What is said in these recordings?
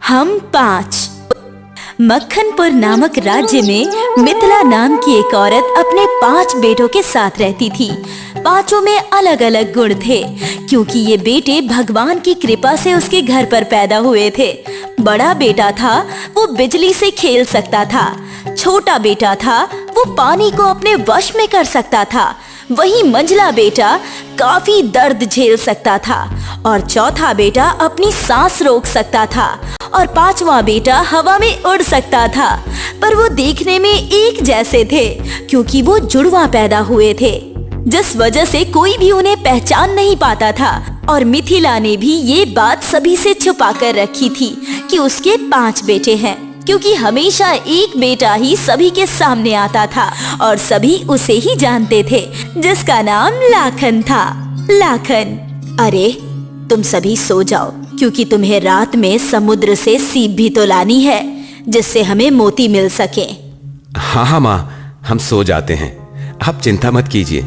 हम 5। मक्खनपुर नामक राज्य में मिथिला नाम की एक औरत अपने 5 बेटों के साथ रहती थी। पांचों में अलग अलग गुण थे, क्योंकि ये बेटे भगवान की कृपा से उसके घर पर पैदा हुए थे। बड़ा बेटा था, वो बिजली से खेल सकता था। छोटा बेटा था, वो पानी को अपने वश में कर सकता था। वही मंझला बेटा काफी दर्द झेल सकता था और चौथा बेटा अपनी सांस रोक सकता था और 5वां बेटा हवा में उड़ सकता था। पर वो देखने में एक जैसे थे, क्योंकि वो जुड़वा पैदा हुए थे, जिस वजह से कोई भी उन्हें पहचान नहीं पाता था। और मिथिला ने भी ये बात सभी से छुपा कर रखी थी कि उसके 5 बेटे हैं, क्योंकि हमेशा एक बेटा ही सभी के सामने आता था और सभी उसे ही जानते थे, जिसका नाम लाखन था। लाखन, अरे तुम सभी सो जाओ, क्योंकि तुम्हें रात में समुद्र से सीप भी तो लानी है, जिससे हमें मोती मिल सके। हाँ माँ, हम सो जाते हैं, आप चिंता मत कीजिए।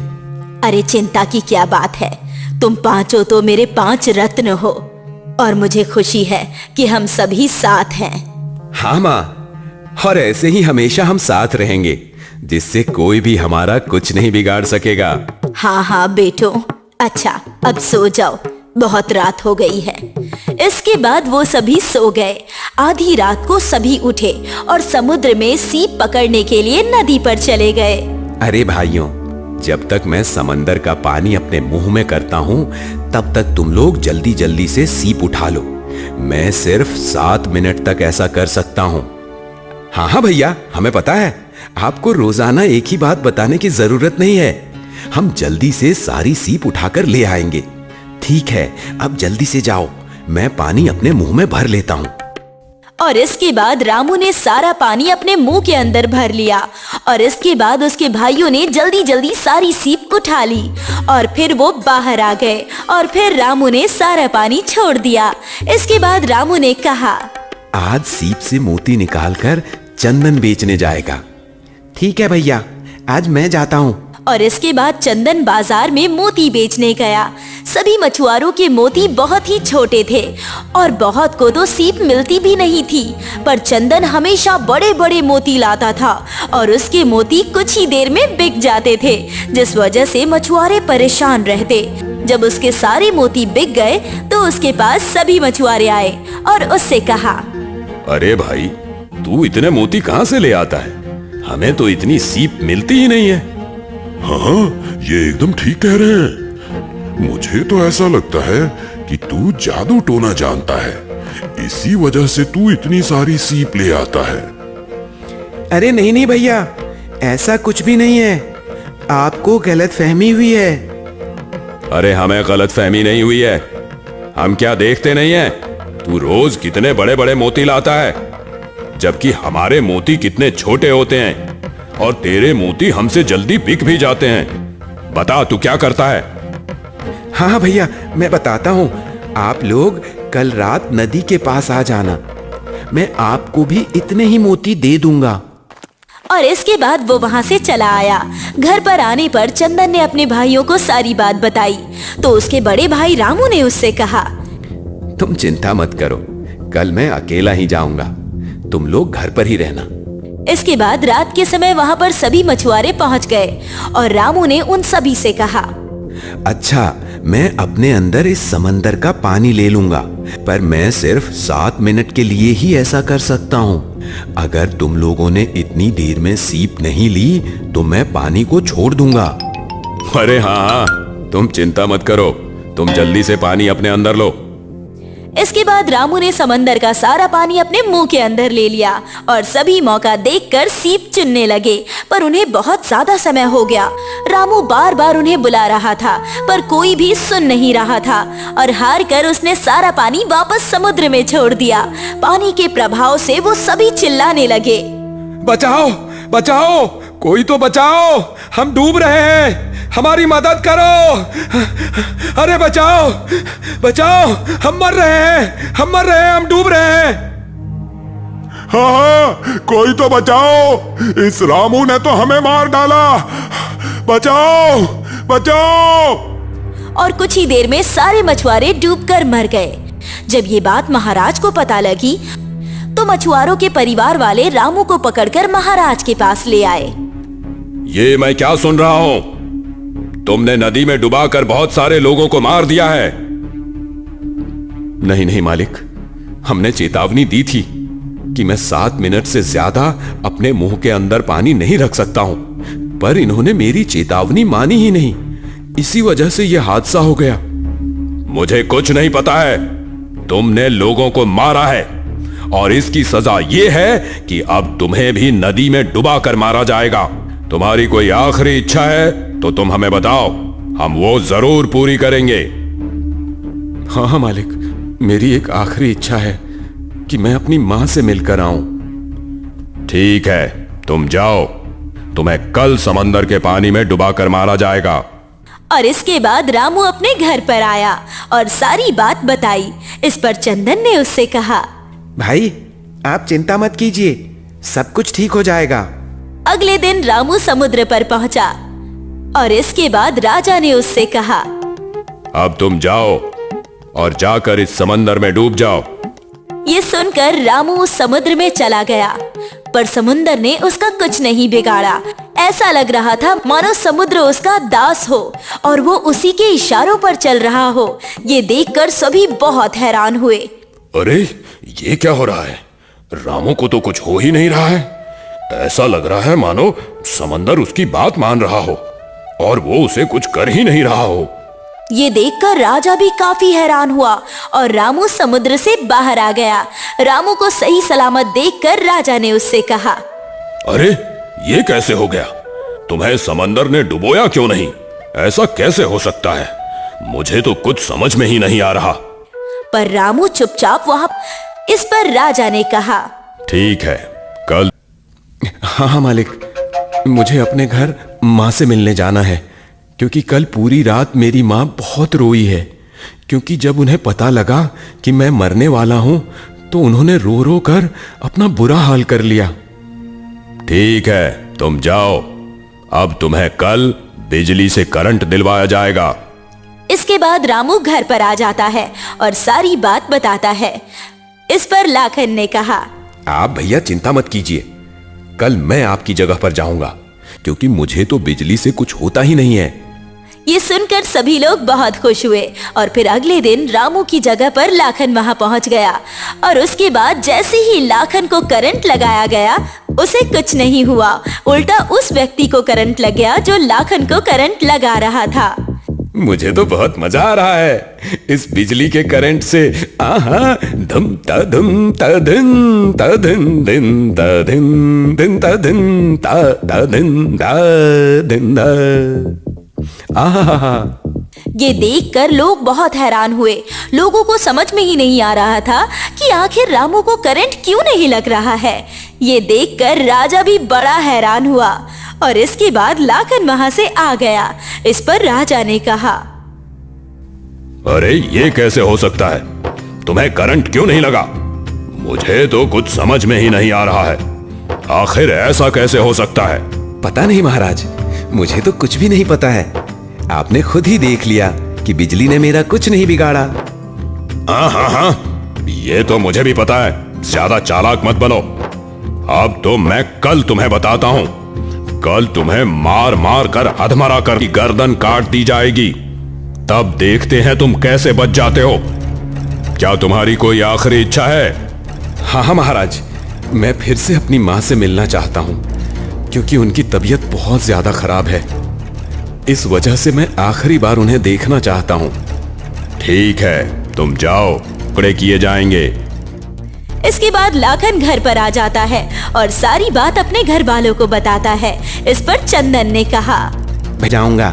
अरे चिंता की क्या बात है, तुम 5 तो मेरे 5 रत्न हो और मुझे खुशी है कि हम सभी साथ हैं। हाँ माँ, और ऐसे ही हमेशा हम साथ रहेंगे, जिससे कोई भी हमारा कुछ नहीं बिगाड़ सकेगा। हाँ हाँ बेटो, अच्छा अब सो जाओ, बहुत रात हो गई है। इसके बाद वो सभी सो गए। आधी रात को सभी उठे और समुद्र में सीप पकड़ने के लिए नदी पर चले गए। अरे भाइयों, जब तक मैं समंदर का पानी अपने मुंह में करता हूँ, तब तक तुम लोग जल्दी जल्दी से सीप उठा लो। मैं सिर्फ 7 मिनट तक ऐसा कर सकता हूँ। हाँ हाँ भैया, हमें पता है, आपको रोजाना एक ही बात बताने की जरूरत नहीं है। हम जल्दी से सारी सीप उठाकर ले आएंगे। ठीक है, अब जल्दी से जाओ, मैं पानी अपने मुंह में भर लेता हूँ। और इसके बाद रामू ने सारा पानी अपने मुंह के अंदर भर लिया और इसके बाद उसके भाइयों ने जल्दी जल्दी सारी सीप उठा ली और फिर वो बाहर आ गए और फिर रामू ने सारा पानी छोड़ दिया। इसके बाद रामू ने कहा, आज सीप से मोती निकालकर चंदन बेचने जाएगा। ठीक है भैया, आज मैं जाता हूँ। और इसके बाद चंदन बाजार में मोती बेचने गया। सभी मछुआरों के मोती बहुत ही छोटे थे और बहुत को तो सीप मिलती भी नहीं थी, पर चंदन हमेशा बड़े बड़े मोती लाता था और उसके मोती कुछ ही देर में बिक जाते थे, जिस वजह से मछुआरे परेशान रहते। जब उसके सारे मोती बिक गए तो उसके पास सभी मछुआरे आए और उससे कहा, अरे भाई, तू इतने मोती कहाँ से ले आता है? हमें तो इतनी सीप मिलती ही नहीं है। हाँ, ये एकदम ठीक कह रहे हैं। मुझे तो ऐसा लगता है कि तू जादू टोना जानता है, इसी वजह से तू इतनी सारी सीप ले आता है। अरे नहीं नहीं भैया, ऐसा कुछ भी नहीं है, आपको गलतफहमी हुई है। अरे हमें गलतफहमी नहीं हुई है, हम क्या देखते नहीं है? तू रोज कितने बड़े बड़े मोती लाता है, जबकि हमारे मोती कितने छोटे होते हैं और तेरे मोती हमसे जल्दी बिक भी जाते हैं। बता, तू क्या करता है? हाँ भैया, मैं बताता हूँ। आप लोग कल रात नदी के पास आ जाना, मैं आपको भी इतने ही मोती दे दूंगा। और इसके बाद वो वहाँ से चला आया। घर पर आने पर चंदन ने अपने भाइयों को सारी बात बताई तो उसके बड़े भाई रामू ने उससे कहा, तुम चिंता मत करो, कल मैं अकेला ही जाऊंगा, तुम लोग घर पर ही रहना। इसके बाद रात के समय वहाँ पर सभी मछुआरे पहुँच गए और रामू ने उन सभी से कहा, अच्छा, मैं अपने अंदर इस समंदर का पानी ले लूंगा, पर मैं सिर्फ 7 मिनट के लिए ही ऐसा कर सकता हूँ। अगर तुम लोगों ने इतनी देर में सीप नहीं ली तो मैं पानी को छोड़ दूंगा। अरे हाँ, तुम चिंता मत करो, तुम जल्दी से पानी अपने अंदर लो। इसके बाद रामू ने समंदर का सारा पानी अपने मुंह के अंदर ले लिया और सभी मौका देखकर सीप चुनने लगे, पर उन्हें बहुत ज्यादा समय हो गया। रामू बार बार उन्हें बुला रहा था, पर कोई भी सुन नहीं रहा था और हार कर उसने सारा पानी वापस समुद्र में छोड़ दिया। पानी के प्रभाव से वो सभी चिल्लाने लगे, बचाओ बचाओ, कोई तो बचाओ, हम डूब रहे हैं, हमारी मदद करो। अरे बचाओ बचाओ, हम मर रहे हैं, हम मर रहे हैं, हम डूब रहे हैं। हाँ, कोई तो बचाओ, इस रामू ने तो हमें मार डाला, बचाओ बचाओ। और कुछ ही देर में सारे मछुआरे डूबकर मर गए। जब ये बात महाराज को पता लगी तो मछुआरों के परिवार वाले रामू को पकड़कर महाराज के पास ले आए। ये मैं क्या सुन रहा हूं? तुमने नदी में डुबाकर बहुत सारे लोगों को मार दिया है। नहीं नहीं मालिक, हमने चेतावनी दी थी कि मैं 7 मिनट से ज्यादा अपने मुंह के अंदर पानी नहीं रख सकता हूं, पर इन्होंने मेरी चेतावनी मानी ही नहीं। इसी वजह से यह हादसा हो गया। मुझे कुछ नहीं पता है। तुमने लोगों को मारा है और इसकी सजा यह है कि अब तुम्हें भी नदी में डुबा कर मारा जाएगा। तुम्हारी कोई आखिरी इच्छा है तो तुम हमें बताओ, हम वो जरूर पूरी करेंगे। हाँ हाँ मालिक, मेरी एक आखिरी इच्छा है कि मैं अपनी मां से मिलकर आऊं। ठीक है, तुम जाओ। तुम्हें कल समंदर के पानी में डुबाकर मारा जाएगा। और इसके बाद रामू अपने घर पर आया और सारी बात बताई। इस पर चंदन ने उससे कहा, भाई आप चिंता मत कीजिए, सब कुछ ठीक हो जाएगा। अगले दिन रामू समुद्र पर पहुंचा और इसके बाद राजा ने उससे कहा, अब तुम जाओ और जाकर इस समंदर में डूब जाओ। ये सुनकर रामू उस समुद्र में चला गया, पर समुद्र ने उसका कुछ नहीं बिगाड़ा। ऐसा लग रहा था मानो समुद्र उसका दास हो और वो उसी के इशारों पर चल रहा हो। ये देखकर सभी बहुत हैरान हुए। अरे ये क्या हो रहा है? रामू को तो कुछ हो ही नहीं रहा है। ऐसा लग रहा है मानो समंदर उसकी बात मान रहा हो और वो उसे कुछ कर ही नहीं रहा हो। ये देखकर राजा भी काफी हैरान हुआ और रामू समुद्र से बाहर आ गया। रामू को सही सलामत देखकर राजा ने उससे कहा, अरे ये कैसे हो गया? तुम्हें समंदर ने डुबोया क्यों नहीं? ऐसा कैसे हो सकता है? मुझे तो कुछ समझ में ही नहीं आ रहा। पर रामू चुपचाप वहां। इस पर राजा ने कहा, ठीक है, कल। हाँ हाँ मालिक, मुझे अपने घर माँ से मिलने जाना है, क्योंकि कल पूरी रात मेरी माँ बहुत रोई है। क्योंकि जब उन्हें पता लगा कि मैं मरने वाला हूं तो उन्होंने रो रो कर अपना बुरा हाल कर लिया। ठीक है, तुम जाओ। अब तुम्हें कल बिजली से करंट दिलवाया जाएगा। इसके बाद रामू घर पर आ जाता है और सारी बात बताता है। इस पर लाखन ने कहा, आप भैया चिंता मत कीजिए, कल मैं आपकी जगह पर जाऊंगा, क्योंकि मुझे तो बिजली से कुछ होता ही नहीं है। ये सुनकर सभी लोग बहुत खुश हुए और फिर अगले दिन रामू की जगह पर लाखन वहां पहुंच गया। और उसके बाद जैसे ही लाखन को करंट लगाया गया, उसे कुछ नहीं हुआ। उल्टा उस व्यक्ति को करंट लग गया जो लाखन को करंट लगा रहा था। मुझे तो बहुत मजा आ रहा है इस बिजली के करंट से। आहा, धम ता धम ता धन ता धन दिन ता धन दिन ता धन ता धन ता दिन दा। आहा। ये देखकर लोग बहुत हैरान हुए। लोगों को समझ में ही नहीं आ रहा था कि आखिर रामू को करंट क्यों नहीं लग रहा है। ये देखकर राजा भी बड़ा हैरान हुआ और इसके बाद लाखन वहां से आ गया। इस पर राजा ने कहा, अरे ये कैसे हो सकता है? तुम्हें करंट क्यों नहीं लगा? मुझे तो कुछ समझ में ही नहीं आ रहा है। आखिर ऐसा कैसे हो सकता है? पता नहीं महाराज, मुझे तो कुछ भी नहीं पता है। आपने खुद ही देख लिया कि बिजली ने मेरा कुछ नहीं बिगाड़ा। हाँ, ये तो मुझे भी पता है। ज्यादा चालाक मत बनो। अब तो मैं कल तुम्हें बताता हूँ। कल तुम्हें मार मार कर अधमरा कर गर्दन काट दी जाएगी। तब देखते हैं तुम कैसे बच जाते हो। क्या तुम्हारी कोई आखिरी इच्छा है? हाँ हाँ महाराज, मैं फिर से अपनी माँ से मिलना चाहता हूँ, क्योंकि उनकी तबीयत बहुत ज्यादा खराब है। इस वजह से मैं आखिरी बार उन्हें देखना चाहता हूँ। ठीक है, तुम जाओ, टुकड़े किए जाएंगे। इसके बाद लाखन घर पर आ जाता है और सारी बात अपने घर वालों को बताता है। इस पर चंदन ने कहा, मैं जाऊंगा,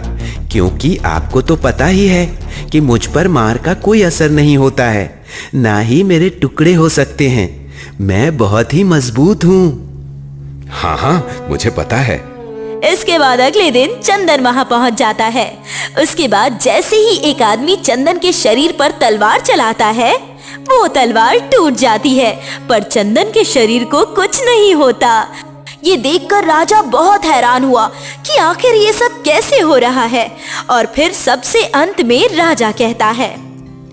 क्योंकि आपको तो पता ही है कि मुझ पर मार का कोई असर नहीं होता है, ना ही मेरे टुकड़े हो सकते हैं। मैं बहुत ही मजबूत हूँ। हाँ हाँ, मुझे पता है। इसके बाद अगले दिन चंदन वहां पहुंच जाता है। उसके बाद जैसे ही एक आदमी चंदन के शरीर पर तलवार चलाता है, वो तलवार टूट जाती है, पर चंदन के शरीर को कुछ नहीं होता। ये देखकर राजा बहुत हैरान हुआ कि आखिर ये सब कैसे हो रहा है। और फिर सबसे अंत में राजा कहता है,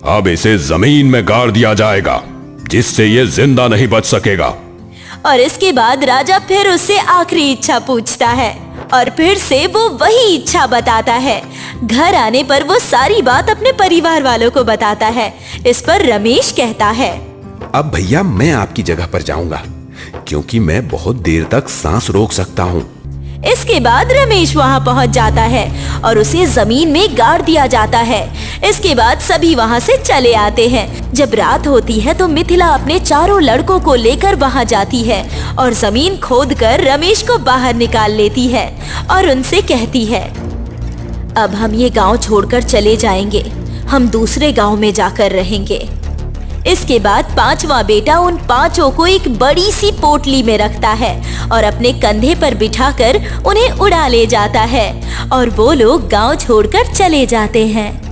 अब इसे जमीन में गाड़ दिया जाएगा। जिससे ये जिंदा नहीं बच सकेगा। और इसके बाद राजा फिर उससे आखिरी इच्छा पूछता है और फिर से वो वही इच्छा बताता है। घर आने पर वो सारी बात अपने परिवार वालों को बताता है। इस पर रमेश कहता है, अब भैया मैं आपकी जगह पर जाऊंगा, क्योंकि मैं बहुत देर तक सांस रोक सकता हूँ। इसके बाद रमेश वहाँ पहुँच जाता है और उसे जमीन में गाड़ दिया जाता है। इसके बाद सभी वहाँ से चले आते हैं। जब रात होती है तो मिथिला अपने चारों लड़कों को लेकर वहाँ जाती है और जमीन खोदकर रमेश को बाहर निकाल लेती है और उनसे कहती है, अब हम ये गांव छोड़कर चले जाएंगे, हम दूसरे गांव में जाकर रहेंगे। इसके बाद पांचवा बेटा उन पांचों को एक बड़ी सी पोटली में रखता है और अपने कंधे पर बिठाकर उन्हें उड़ा ले जाता है और वो लोग गांव छोड़कर चले जाते हैं।